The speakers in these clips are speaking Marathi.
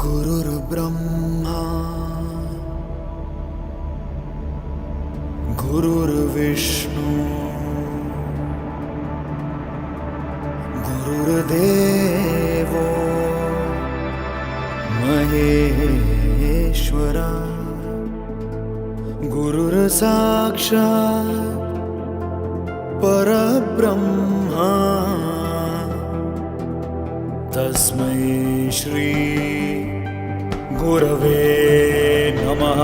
गुरुर्ब्रह्मा गुरुर्विष्णू गुरुर्देवो महेश्वरा गुरुर्साक्षात् परब्रह्मा तस्मै श्री गुरवे नमः।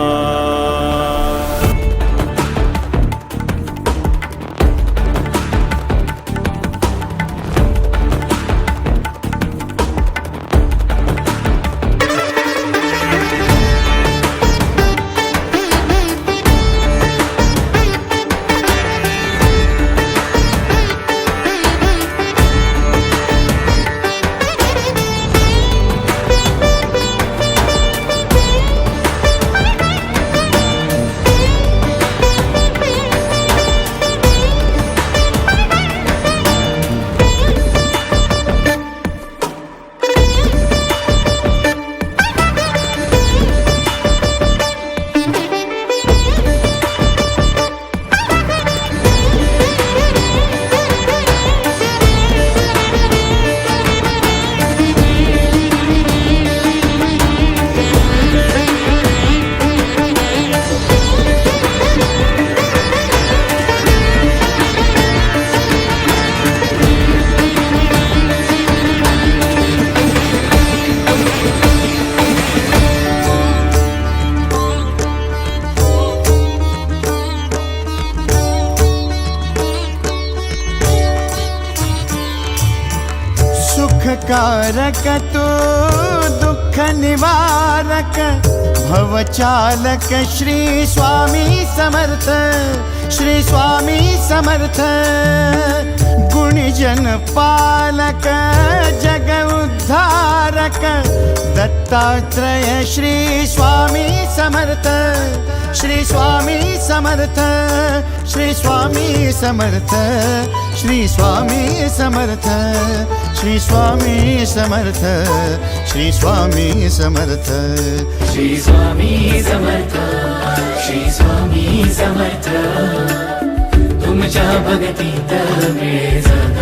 सुखकारक तो दुःख निवारक भवचालक श्री स्वामी समर्थ, श्री स्वामी समर्थ। गुणजन पालक जग उद्धारक दत्तात्रेय श्री स्वामी समर्थ, श्री स्वामी समर्थ, श्री स्वामी समर्थ, श्री स्वामी समर्थ, श्री स्वामी समर्थ, श्री स्वामी समर्थ, श्री स्वामी समर्थ, श्री स्वामी समर्थ। तुमच्या भक्तीत मिळे जग